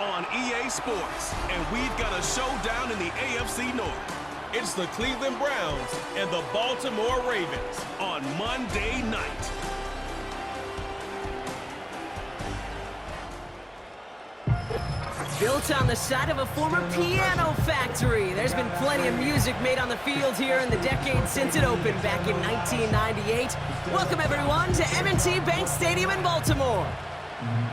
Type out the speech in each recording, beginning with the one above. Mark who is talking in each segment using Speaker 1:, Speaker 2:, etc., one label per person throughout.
Speaker 1: on EA Sports, and we've got a showdown in the AFC North. It's the Cleveland Browns and the Baltimore Ravens on Monday night.
Speaker 2: Built on the side of a former piano factory, there's been plenty of music made on the field here in the decade since it opened back in 1998. Welcome, everyone, to M&T Bank Stadium in Baltimore.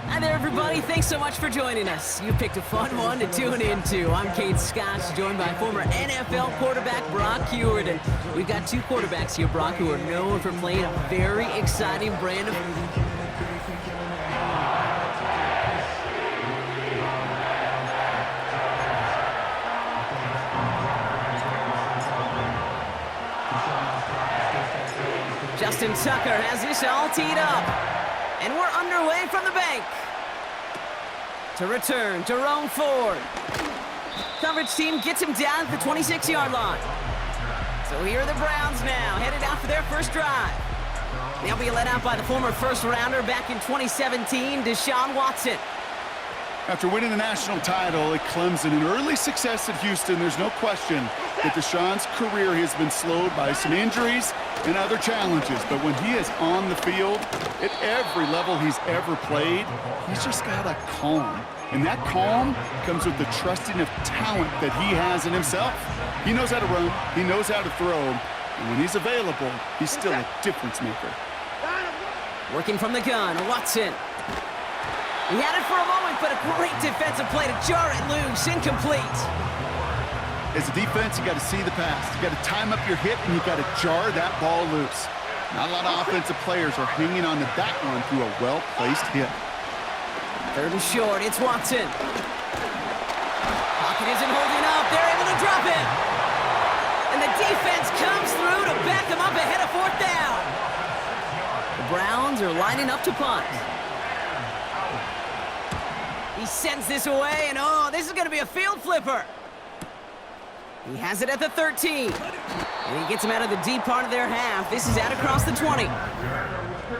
Speaker 2: Hi there, everybody. Thanks so much for joining us. You picked a fun one to tune into. I'm Kate Scott, joined by former NFL quarterback Brock Huard. And we've got two quarterbacks here, Brock, who are known for playing a very exciting brand of... Justin Tucker has this all teed up. And we're underway from the bank. To return, Jerome Ford. Coverage team gets him down at the 26-yard line. So here are the Browns now, headed out for their first drive. They'll be led out by the former first-rounder back in 2017, Deshaun Watson.
Speaker 3: After winning the national title at Clemson and early success at Houston, there's no question that Deshaun's career has been slowed by some injuries and other challenges. But when he is on the field, at every level he's ever played, he's just got a calm. And that calm comes with the trusting of talent that he has in himself. He knows how to run, he knows how to throw, and when he's available, he's still a difference maker.
Speaker 2: Working from the gun, Watson. He had it for a moment, but a great defensive play to jar it loose, incomplete.
Speaker 3: As a defense, you got to see the pass. You got to time up your hit, and you got to jar that ball loose. Not a lot of offensive players are hanging on to that one through a well-placed hit.
Speaker 2: Third and short, it's Watson. Pocket isn't holding up. They're able to drop it. And the defense comes through to back them up ahead of fourth down. The Browns are lining up to punt. He sends this away, and oh, this is going to be a field flipper. He has it at the 13. And he gets him out of the deep part of their half. This is out across the 20.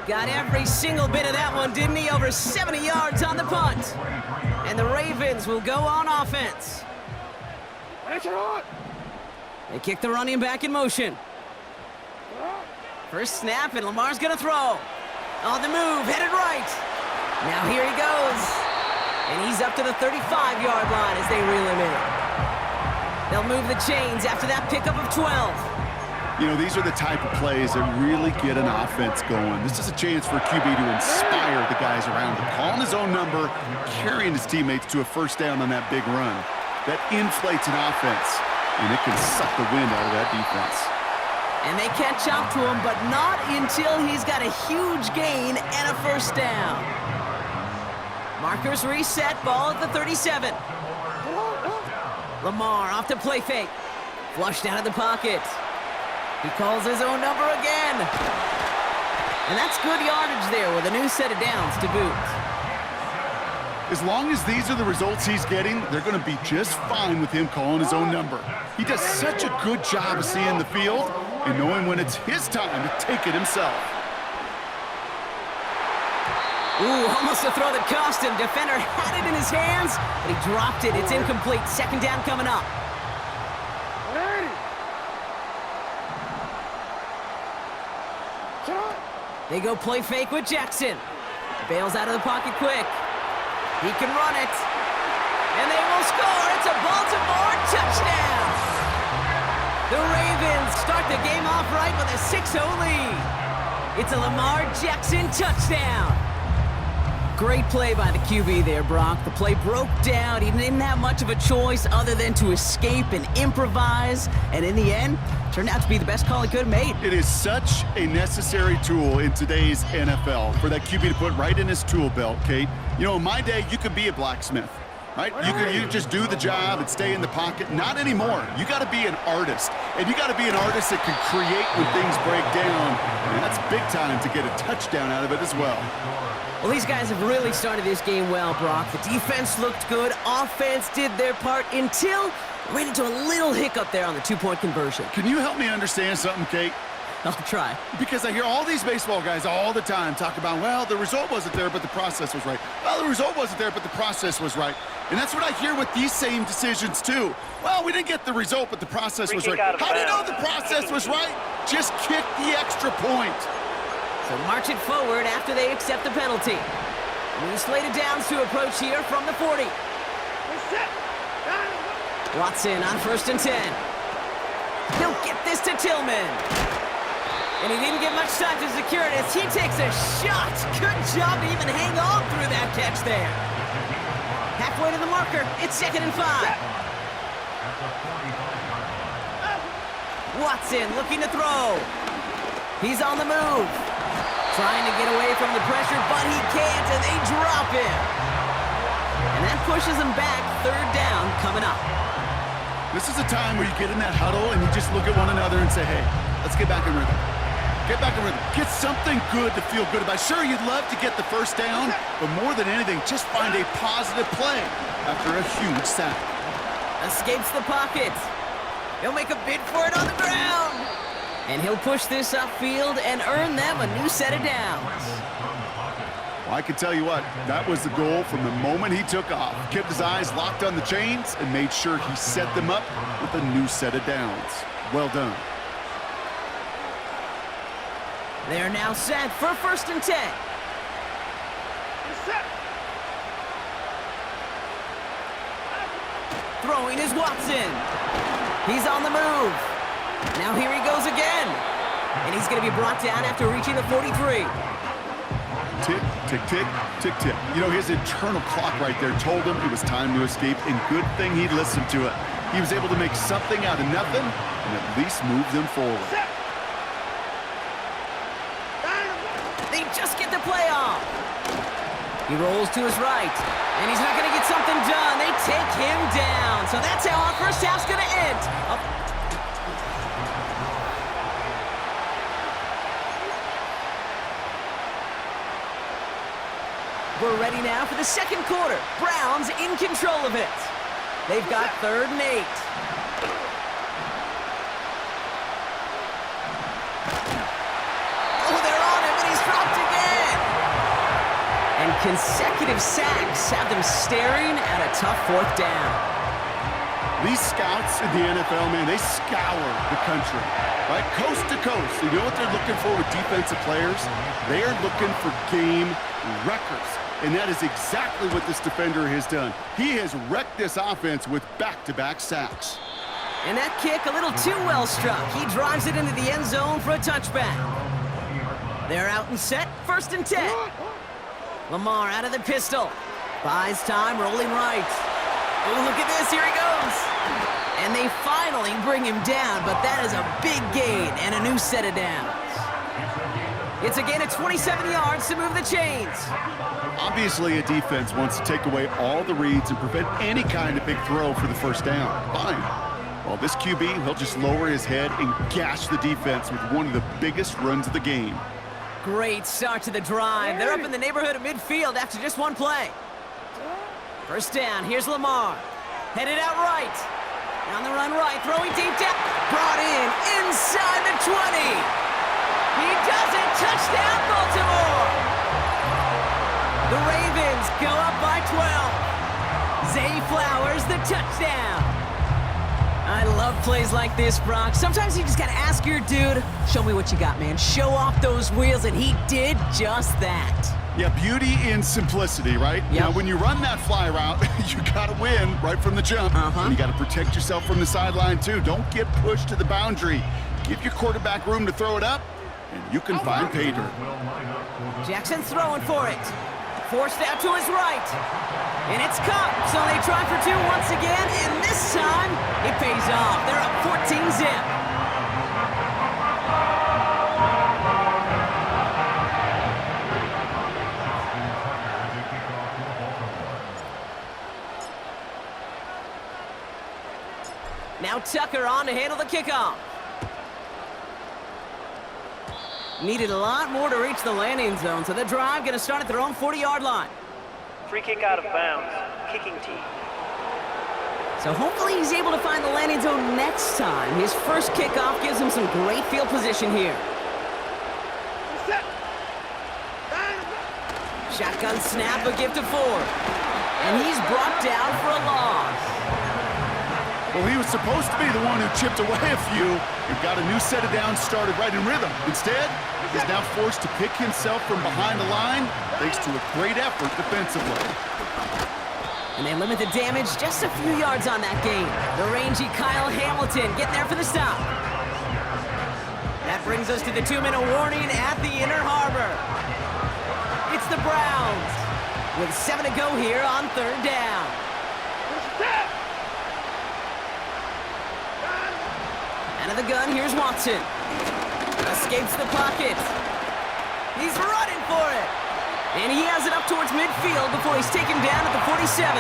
Speaker 2: Got every single bit of that one, didn't he? Over 70 yards on the punt. And the Ravens will go on offense. They kick the running back in motion. First snap, and Lamar's going to throw. On the move, headed right. Now here he goes. And he's up to the 35-yard line as they reel him in. They'll move the chains after that pickup of 12.
Speaker 3: You know, these are the type of plays that really get an offense going. This is a chance for QB to inspire the guys around him. Calling his own number, carrying his teammates to a first down on that big run. That inflates an offense, and it can suck the wind out of that defense.
Speaker 2: And they catch up to him, but not until he's got a huge gain and a first down. Markers reset, ball at the 37. Lamar off to play fake. Flushed out of the pocket. He calls his own number again. And that's good yardage there with a new set of downs to boot.
Speaker 3: As long as these are the results he's getting, they're going to be just fine with him calling his own number. He does such a good job of seeing the field and knowing when it's his time to take it himself.
Speaker 2: Ooh, almost a throw that cost him. Defender had it in his hands, but he dropped it. It's incomplete. Second down coming up. They go play fake with Jackson. Bails out of the pocket quick. He can run it. And they will score. It's a Baltimore touchdown. The Ravens start the game off right with a 6-0 lead. It's a Lamar Jackson touchdown. Great play by the QB there, Brock. The play broke down. He didn't have much of a choice other than to escape and improvise. And in the end, turned out to be the best call he could have made.
Speaker 3: It is such a necessary tool in today's NFL for that QB to put right in his tool belt, Kate. You know, in my day, you could be a blacksmith, right? You could just do the job and stay in the pocket. Not anymore. You got to be an artist. And you got to be an artist that can create when things break down. And that's big time to get a touchdown out of it as well.
Speaker 2: Well, these guys have really started this game well, Brock. The defense looked good. Offense did their part until ran into a little hiccup there on the two-point conversion.
Speaker 3: Can you help me understand something, Kate?
Speaker 2: I'll try.
Speaker 3: Because I hear all these baseball guys all the time talk about, well, the result wasn't there, but the process was right. Well, the result wasn't there, but the process was right. And that's what I hear with these same decisions, too. Well, we didn't get the result, but the process was right. How do you know the process was right? Just kick the extra point.
Speaker 2: So march it forward after they accept the penalty. New slated downs to approach here from the 40. Watson on 1st and 10. He'll get this to Tillman. And he didn't get much time to secure it as he takes a shot. Good job to even hang on through that catch there. Halfway to the marker, it's 2nd and 5. Watson looking to throw. He's on the move. Trying to get away from the pressure, but he can't, and they drop him. And that pushes him back. 3rd down coming up.
Speaker 3: This is a time where you get in that huddle and you just look at one another and say, hey, let's get back in rhythm. Get back in rhythm. Get something good to feel good about. Sure, you'd love to get the 1st down, but more than anything, just find a positive play after a huge sack.
Speaker 2: Escapes the pocket. He'll make a bid for it on the ground. And he'll push this upfield and earn them a new set of downs.
Speaker 3: Well, I can tell you what, that was the goal from the moment he took off. Kept his eyes locked on the chains and made sure he set them up with a new set of downs. Well done.
Speaker 2: They're now set for 1st and 10. Throwing is Watson. He's on the move. Now here he goes again. And he's going to be brought down after reaching the 43.
Speaker 3: Tick, tick, tick, tick, tick. You know, his internal clock right there told him it was time to escape, and good thing he listened to it. He was able to make something out of nothing and at least move them forward.
Speaker 2: They just get the play off. He rolls to his right, and he's not going to get something done. They take him down. So that's how our first half's going to end. We're ready now for the 2nd quarter. Browns in control of it. They've got 3rd and 8. Oh, they're on him, and he's dropped again. And consecutive sacks have them staring at a tough 4th down.
Speaker 3: These scouts in the NFL, man, they scour the country, right? Coast to coast. You know what they're looking for with defensive players? They are looking for game records. And that is exactly what this defender has done. He has wrecked this offense with back-to-back sacks.
Speaker 2: And that kick a little too well struck. He drives it into the end zone for a touchback. They're out and set, 1st and 10. Lamar out of the pistol. Buys time, rolling right. Oh, look at this, here he goes. And they finally bring him down, but that is a big gain and a new set of downs. It's a gain of 27 yards to move the chains.
Speaker 3: Obviously, a defense wants to take away all the reads and prevent any kind of big throw for the 1st down. Fine. Well, this QB, he'll just lower his head and gash the defense with one of the biggest runs of the game.
Speaker 2: Great start to the drive. They're up in the neighborhood of midfield after just one play. 1st down, here's Lamar. Headed out right. On the run right, throwing deep down. Brought in inside the 20. He does it. Touchdown, Baltimore. The Ravens go up by 12. Zay Flowers, the touchdown. I love plays like this, Brock. Sometimes you just got to ask your dude, show me what you got, man. Show off those wheels, and he did just that.
Speaker 3: Yeah, beauty in simplicity, right?
Speaker 2: Yep.
Speaker 3: Now, when you run that fly route, you got to win right from the jump. And you got to protect yourself from the sideline, too. Don't get pushed to the boundary. Give your quarterback room to throw it up, and you can find pay dirt.
Speaker 2: Jackson throwing for it. Forced out to his right. And it's caught. So they try for 2 once again, and this time it pays off. They're up 14-zip. Now Tucker on to handle the kickoff. Needed a lot more to reach the landing zone, so the drive going to start at their own 40-yard line.
Speaker 4: Free kick out of bounds. Kicking team.
Speaker 2: So hopefully he's able to find the landing zone next time. His first kickoff gives him some great field position here. Shotgun snap, a gift of 4. And he's brought down for a loss.
Speaker 3: Well, he was supposed to be the one who chipped away a few and got a new set of downs started right in rhythm. Instead, he's now forced to pick himself from behind the line thanks to a great effort defensively.
Speaker 2: And they limit the damage just a few yards on that gain. The rangy Kyle Hamilton getting there for the stop. That brings us to the 2-minute warning at the Inner Harbor. It's the Browns with 7 to go here on 3rd down. Out of the gun, here's Watson. Escapes the pocket. He's running for it. And he has it up towards midfield before he's taken down at the 47.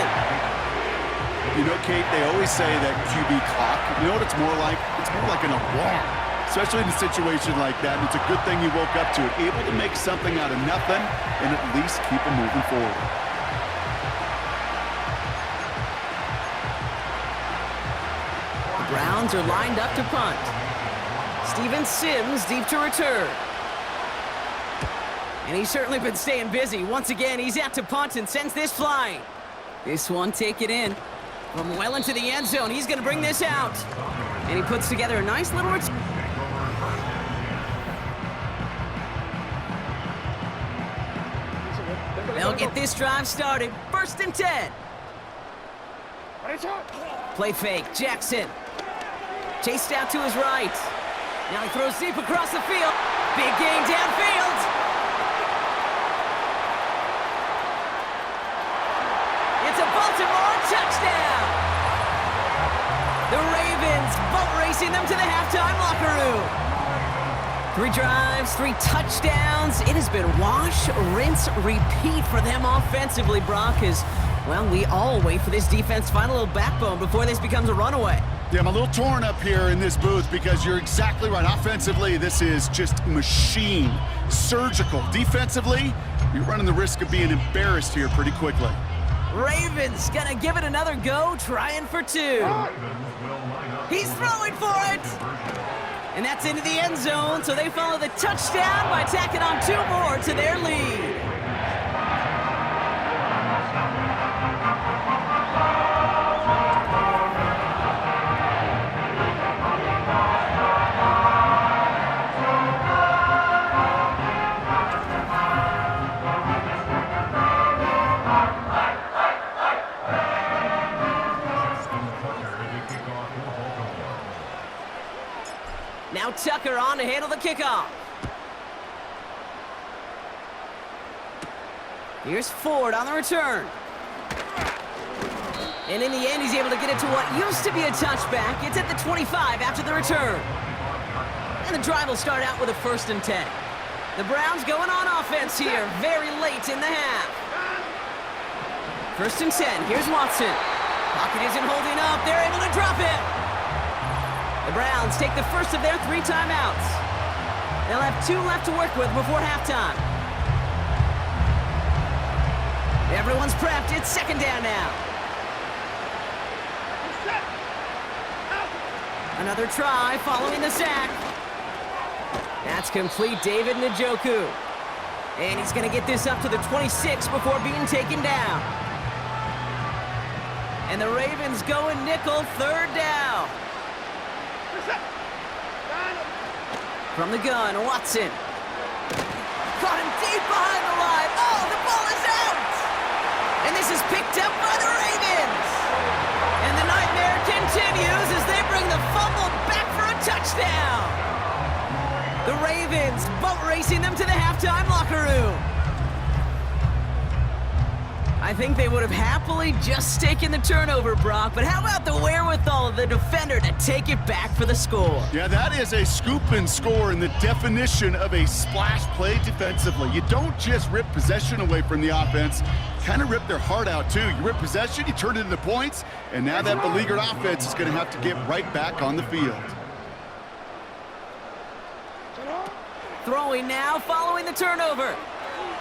Speaker 3: You know, Kate, they always say that QB clock, you know what it's more like? It's more like an alarm, especially in a situation like that. And it's a good thing he woke up to it, able to make something out of nothing and at least keep him moving forward.
Speaker 2: The Browns are lined up to punt. Steven Sims deep to return. And he's certainly been staying busy. Once again, he's out to punt and sends this flying. This one, take it in. From well into the end zone, he's going to bring this out. And he puts together a nice little return. They'll get this drive started. 1st and 10. Play fake, Jackson. Chased out to his right. Now he throws deep across the field. Big gain downfield. It's a Baltimore touchdown. The Ravens boat racing them to the halftime locker room. 3 drives, 3 touchdowns. It has been wash, rinse, repeat for them offensively, Brock, as, well, we all wait for this defense to find a little backbone before this becomes a runaway.
Speaker 3: Yeah, I'm a little torn up here in this booth because you're exactly right. Offensively, this is just machine, surgical. Defensively, you're running the risk of being embarrassed here pretty quickly.
Speaker 2: Ravens gonna give it another go, trying for 2. He's throwing for it! And that's into the end zone, so they follow the touchdown by tacking on 2 more to their lead. Now Tucker on to handle the kickoff. Here's Ford on the return. And in the end, he's able to get it to what used to be a touchback. It's at the 25 after the return. And the drive will start out with a 1st and 10. The Browns going on offense here very late in the half. 1st and 10. Here's Watson. Pocket isn't holding up. They're able to drop it. The Browns take the first of their 3 timeouts. They'll have 2 left to work with before halftime. Everyone's prepped. It's 2nd down now. Another try following the sack. That's complete, David Njoku. And he's going to get this up to the 26 before being taken down. And the Ravens go in nickel, 3rd down. From the gun, Watson. Caught him deep behind the line. Oh, the ball is out! And this is picked up by the Ravens. And the nightmare continues as they bring the fumble back for a touchdown. The Ravens boat racing them to the halftime locker room. I think they would have happily just taken the turnover, Brock, but how about the wherewithal of the defender to take it back for the score?
Speaker 3: Yeah, that is a scoop and score in the definition of a splash play defensively. You don't just rip possession away from the offense, kind of rip their heart out too. You rip possession, you turn it into points, and now that beleaguered offense is going to have to get right back on the field.
Speaker 2: Throwing now, following the turnover.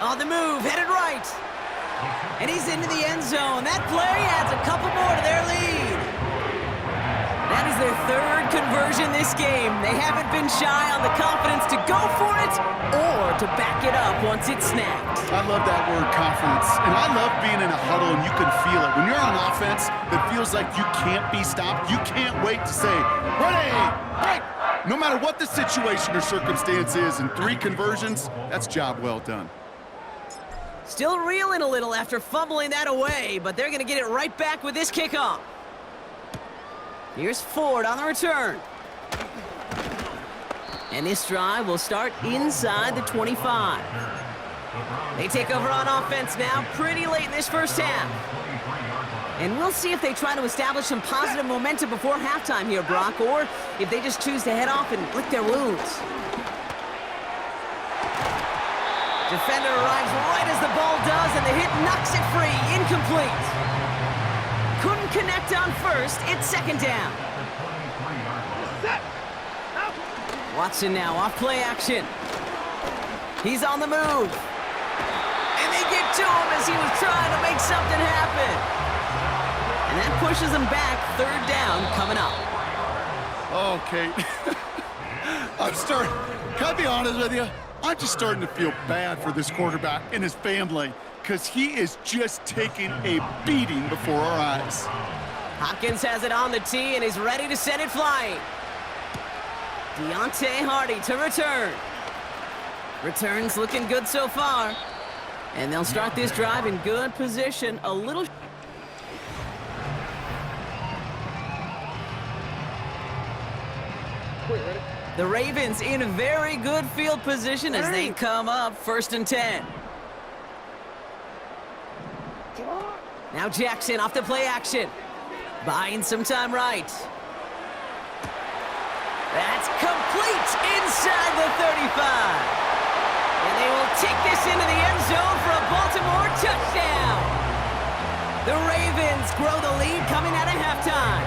Speaker 2: On the move, headed right. And he's into the end zone. That play adds a couple more to their lead. That is their third conversion this game. They haven't been shy on the confidence to go for it or to back it up once it's snapped.
Speaker 3: I love that word, confidence. And I love being in a huddle and you can feel it. When you're on offense, it feels like you can't be stopped. You can't wait to say, ready, break. No matter what the situation or circumstance is, in 3 conversions, that's job well done.
Speaker 2: Still reeling a little after fumbling that away, but they're going to get it right back with this kickoff. Here's Ford on the return. And this drive will start inside the 25. They take over on offense now pretty late in this first half. And we'll see if they try to establish some positive momentum before halftime here, Brock, or if they just choose to head off and lick their wounds. Defender arrives right as the ball does, and the hit knocks it free. Incomplete. Couldn't connect on first. It's second down. Watson now off play action. He's on the move. And they get to him as he was trying to make something happen. And that pushes him back. Third down coming up.
Speaker 3: Okay. Can I be honest with you? I'm just starting to feel bad for this quarterback and his family because he is just taking a beating before our eyes.
Speaker 2: Hopkins has it on the tee and is ready to send it flying. Deontay Hardy to return. Returns looking good so far. And they'll start this drive in good position. A little... The Ravens in a very good field position as they come up 1st and 10. Now Jackson off the play action. Buying some time right. That's complete inside the 35. And they will take this into the end zone for a Baltimore touchdown. The Ravens grow the lead coming out of halftime.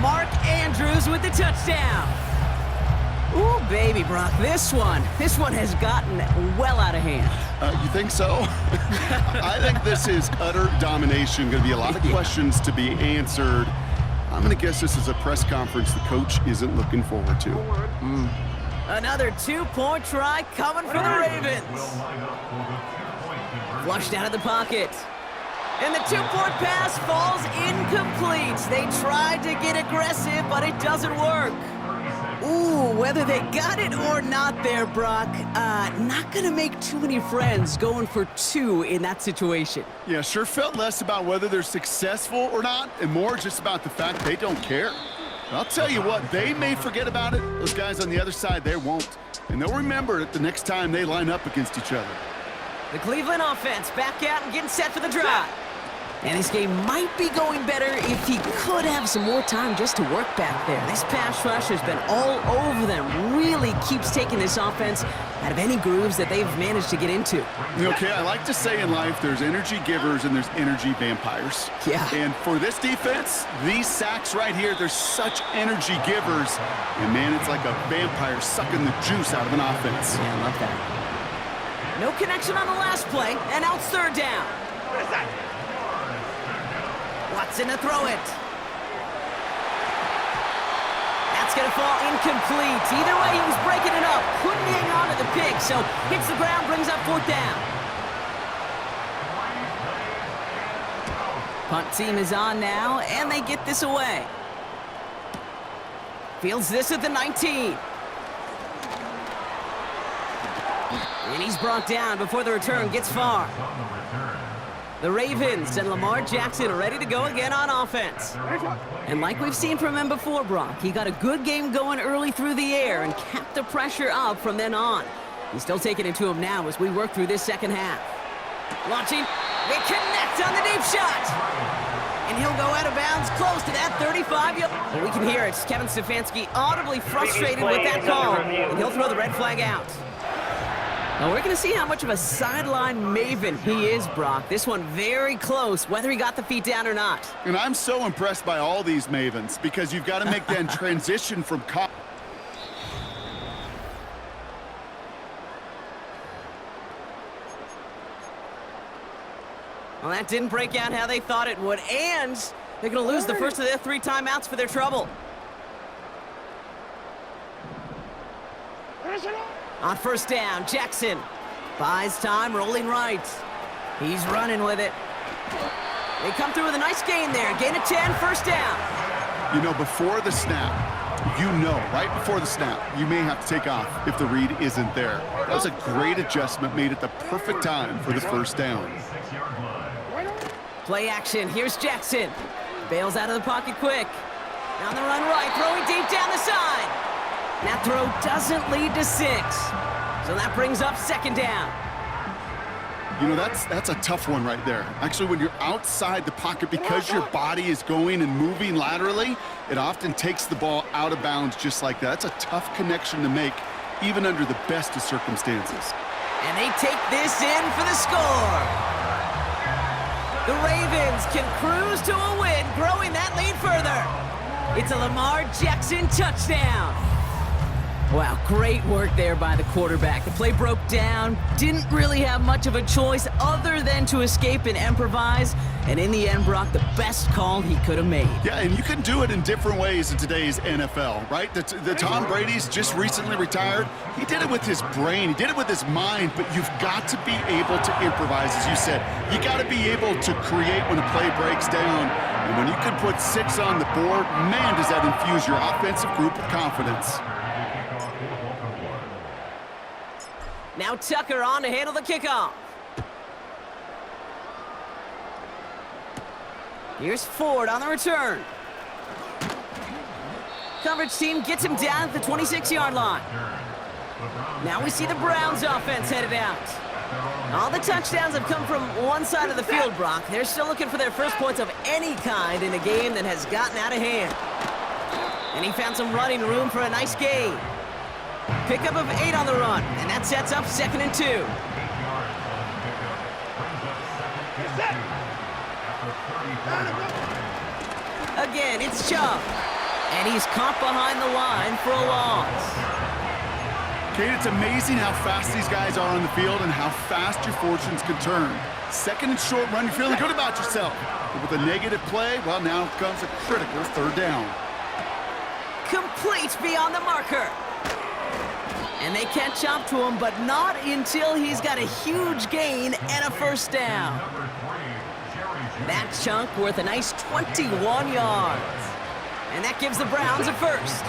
Speaker 2: Mark Andrews with the touchdown. Ooh, baby, Brock, this one has gotten well out of hand.
Speaker 3: You think so? I think this is utter domination. Going to be a lot of questions to be answered. I'm going to guess this is a press conference the coach isn't looking forward to.
Speaker 2: Another 2-point try coming for the Ravens. Flushed out of the pocket. And the 2-point pass falls incomplete. They tried to get aggressive, but it doesn't work. Ooh, whether they got it or not there, Brock, not going to make too many friends going for 2 in that situation.
Speaker 3: Yeah, sure felt less about whether they're successful or not, and more just about the fact they don't care. I'll tell you what, they may forget about it. Those guys on the other side, they won't. And they'll remember it the next time they line up against each other.
Speaker 2: The Cleveland offense back out and getting set for the drive. And this game might be going better if he could have some more time just to work back there. This pass rush has been all over them. Really keeps taking this offense out of any grooves that they've managed to get into.
Speaker 3: Okay, I like to say in life there's energy givers and there's energy vampires.
Speaker 2: Yeah.
Speaker 3: And for this defense, these sacks right here, they're such energy givers. And man, it's like a vampire sucking the juice out of an offense.
Speaker 2: Yeah, I love that. No connection on the last play, and now it's third down. What is that? Watson to throw it. That's going to fall incomplete. Either way, he was breaking it up. Couldn't hang on to the pick, so hits the ground, brings up 4th down. Punt team is on now, and they get this away. Fields this at the 19. And he's brought down before the return gets far. The Ravens and Lamar Jackson are ready to go again on offense. And like we've seen from him before, Brock, he got a good game going early through the air and kept the pressure up from then on. He's still taking it to him now as we work through this second half. Launching, they connect on the deep shot. And he'll go out of bounds close to that 35. Well, we can hear it. Kevin Stefanski audibly frustrated with that call. And he'll throw the red flag out. Now we're going to see how much of a sideline maven he is, Brock. This one very close, whether he got the feet down or not.
Speaker 3: And I'm so impressed by all these mavens because you've got to make that transition from
Speaker 2: Well, that didn't break out how they thought it would, and they're going to lose the first of their 3 timeouts for their trouble. On first down, Jackson buys time, rolling right. He's running with it. They come through with a nice gain there. Gain of 10, first down.
Speaker 3: You know, before the snap, right before the snap, you may have to take off if the read isn't there. That was a great adjustment, made at the perfect time for the first down.
Speaker 2: Play action, here's Jackson. Bails out of the pocket quick. On the run right, throwing deep down the side. That throw doesn't lead to 6. So that brings up second down.
Speaker 3: You know, that's a tough one right there. Actually, when you're outside the pocket, because your body is going and moving laterally, it often takes the ball out of bounds just like that. That's a tough connection to make, even under the best of circumstances.
Speaker 2: And they take this in for the score. The Ravens can cruise to a win, growing that lead further. It's a Lamar Jackson touchdown. Wow, great work there by the quarterback. The play broke down, didn't really have much of a choice other than to escape and improvise, and in the end, Brock, the best call he could have made.
Speaker 3: Yeah, and you can do it in different ways in today's NFL, right? The Tom Brady's just recently retired. He did it with his brain. He did it with his mind, but you've got to be able to improvise, as you said. You got to be able to create when a play breaks down, and when you can put 6 on the board, man, does that infuse your offensive group with confidence.
Speaker 2: Now Tucker on to handle the kickoff. Here's Ford on the return. Coverage team gets him down at the 26-yard line. Now we see the Browns offense headed out. All the touchdowns have come from one side of the field, Brock. They're still looking for their first points of any kind in a game that has gotten out of hand. And he found some running room for a nice gain. Pickup of 8 on the run, and that sets up 2nd and 2. Again, it's Chubb, and he's caught behind the line for a loss.
Speaker 3: Kate, it's amazing how fast these guys are on the field and how fast your fortunes can turn. 2nd and short run, you're feeling good about yourself. But with a negative play, well, now comes a critical 3rd down.
Speaker 2: Complete beyond the marker. And they catch up to him, but not until he's got a huge gain and a first down. That chunk worth a nice 21 yards. And that gives the Browns a first.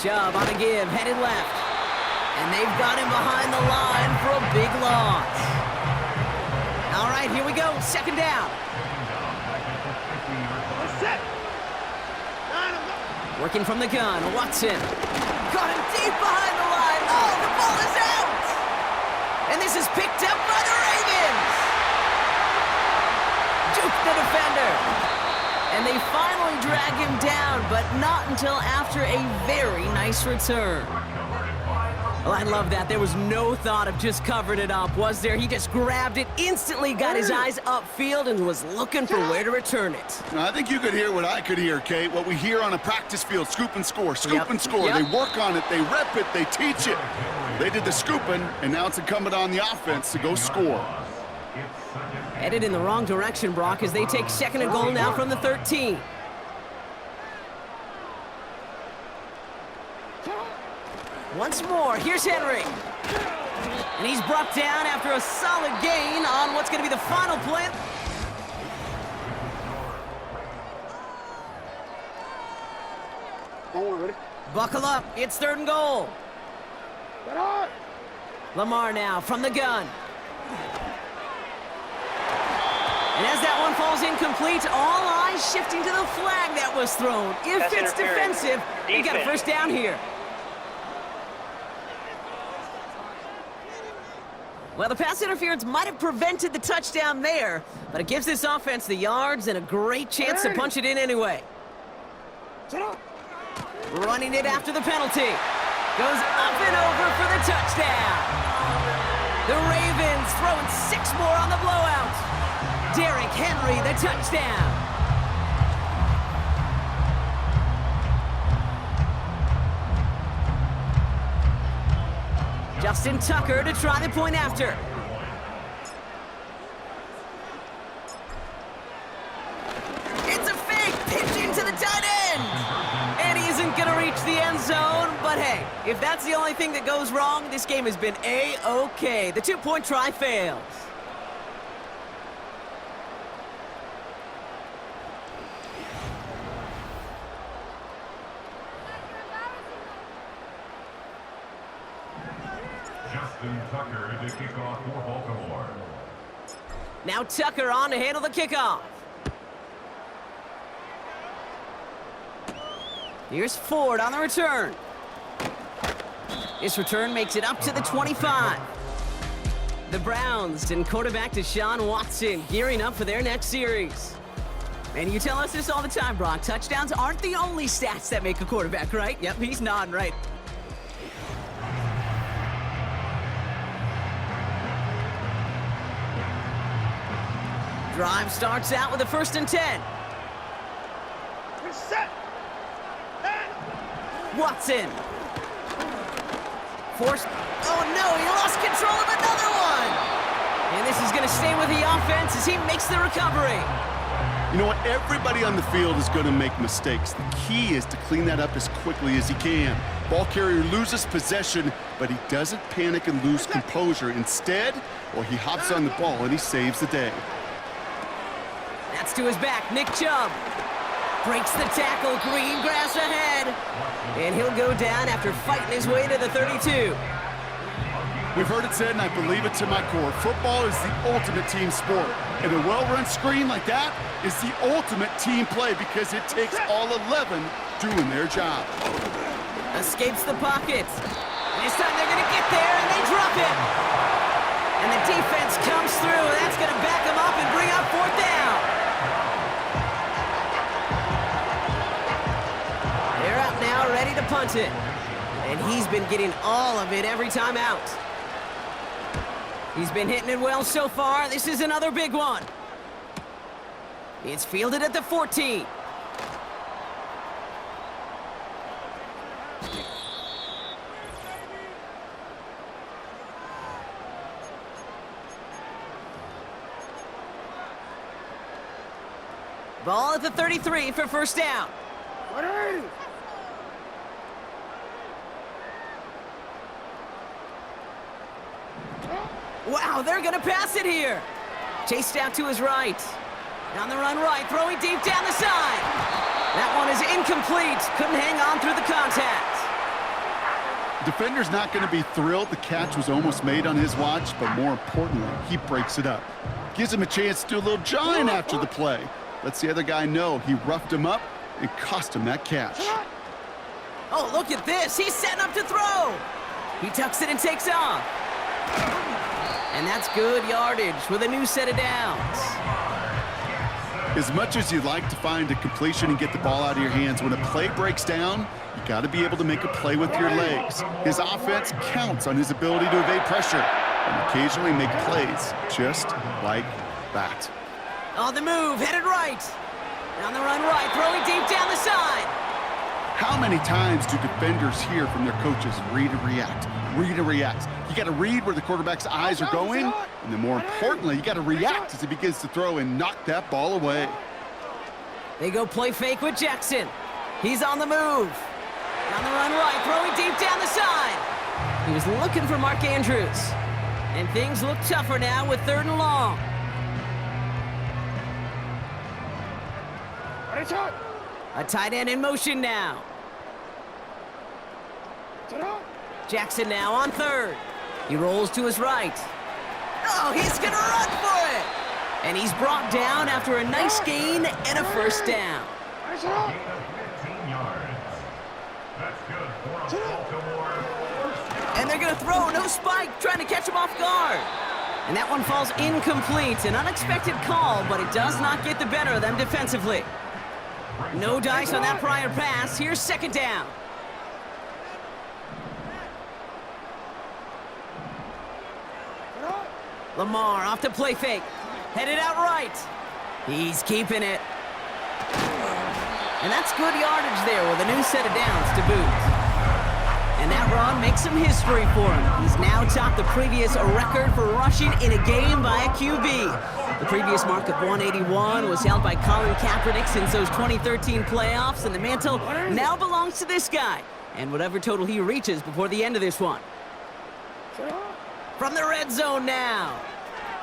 Speaker 2: Chubb on a give, headed left. And they've got him behind the line for a big loss. All right, here we go, 2nd down. Working from the gun, Watson. Got him deep behind the line. Oh, the ball is out! And this is picked up by the Ravens! Juke the defender. And they finally drag him down, but not until after a very nice return. Well, I love that. There was no thought of just covering it up, was there? He just grabbed it, instantly got his eyes upfield, and was looking for where to return it.
Speaker 3: Now, I think you could hear what I could hear, Kate. What we hear on a practice field, scoop and score, scoop and score. They work on it, they rep it, they teach it. They did the scooping, and now it's incumbent on the offense to go score.
Speaker 2: Headed in the wrong direction, Brock, as they take 2nd and goal now from the 13. Once more, here's Henry. And he's brought down after a solid gain on what's going to be the final play. Buckle up, it's 3rd and goal. Lamar now from the gun. And as that one falls incomplete, all eyes shifting to the flag that was thrown. If it's defensive, they got a first down here. Well, the pass interference might have prevented the touchdown there, but it gives this offense the yards and a great chance to punch it in anyway. Running it after the penalty. Goes up and over for the touchdown. The Ravens throwing 6 more on the blowout. Derrick Henry, the touchdown. Justin Tucker to try the point after. It's a fake pitch into the tight end. And he isn't going to reach the end zone. If that's the only thing that goes wrong, this game has been A-OK. The two-point try fails.
Speaker 5: Justin Tucker to kick off for Baltimore.
Speaker 2: Now Tucker on to handle the kickoff. Here's Ford on the return. This return makes it up to the 25. The Browns and quarterback Deshaun Watson gearing up for their next series. And you tell us this all the time, Brock. Touchdowns aren't the only stats that make a quarterback, right? Yep, he's nodding right. Drive starts out with a 1st and 10.
Speaker 6: Set.
Speaker 2: Watson. Forced. Oh no, he lost control of another one. And this is going to stay with the offense as he makes the recovery.
Speaker 3: You know what? Everybody on the field is going to make mistakes. The key is to clean that up as quickly as he can. Ball carrier loses possession, but he doesn't panic and lose composure. Instead, well, he hops on the ball and he saves the day.
Speaker 2: That's to his back, Nick Chubb. Breaks the tackle, green grass ahead. And he'll go down after fighting his way to the 32.
Speaker 3: We've heard it said, and I believe it to my core, football is the ultimate team sport. And a well-run screen like that is the ultimate team play because it takes all 11 doing their job.
Speaker 2: Escapes the pocket. This time they're going to get there, and they drop him. And the defense comes through, and that's going to back him up and bring up 4th down. They're up now, ready to punt it. And he's been getting all of it every time out. He's been hitting it well so far. This is another big one. It's fielded at the 14. Ball at the 33 for 1st down. Wow, they're going to pass it here. Chased out to his right. On the run right, throwing deep down the side. That one is incomplete. Couldn't hang on through the contact.
Speaker 3: Defender's not going to be thrilled the catch was almost made on his watch, but more importantly, he breaks it up. Gives him a chance to do a little jawing after the play. Lets the other guy know he roughed him up and cost him that catch.
Speaker 2: Oh, look at this. He's setting up to throw. He tucks it and takes off. And that's good yardage with a new set of downs.
Speaker 3: As much as you'd like to find a completion and get the ball out of your hands, when a play breaks down, you got to be able to make a play with your legs. His offense counts on his ability to evade pressure and occasionally make plays just like that.
Speaker 2: On the move, headed right. On the run right, throwing deep down the side.
Speaker 3: How many times do defenders hear from their coaches, read and react, read and react? You got to read where the quarterback's eyes are going, and then more importantly, you got to react as he begins to throw and knock that ball away.
Speaker 2: They go play fake with Jackson. He's on the move. On the run right, throwing deep down the side. He was looking for Mark Andrews. And things look tougher now with 3rd and long. A tight end in motion now. Jackson now on 3rd. He rolls to his right. Oh, he's gonna run for it! And he's brought down after a nice gain and a 1st down.
Speaker 5: Gain of 15 yards. That's good for Baltimore.
Speaker 2: And they're gonna throw, no spike, trying to catch him off guard. And that one falls incomplete, an unexpected call, but it does not get the better of them defensively. No dice on that prior pass. Here's 2nd down. Lamar off to play fake. Headed out right. He's keeping it. And that's good yardage there with a new set of downs to boot. And that run makes some history for him. He's now topped the previous record for rushing in a game by a QB. The previous mark of 181 was held by Colin Kaepernick since those 2013 playoffs, and the mantle now belongs to this guy. and whatever total he reaches before the end of this one. From the red zone now.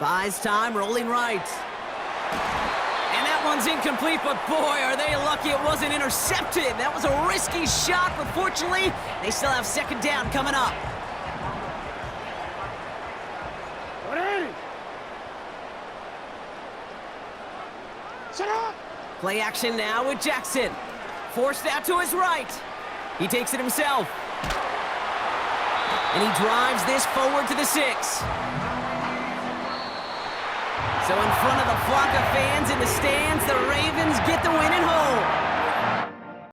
Speaker 2: Buys time, rolling right. And that one's incomplete, but boy, are they lucky it wasn't intercepted. That was a risky shot, but fortunately, they still have second down coming up. Play action now with Jackson. Forced out to his right. He takes it himself. And he drives this forward to the 6. So in front of the flock of fans in the stands, the Ravens get the win at home.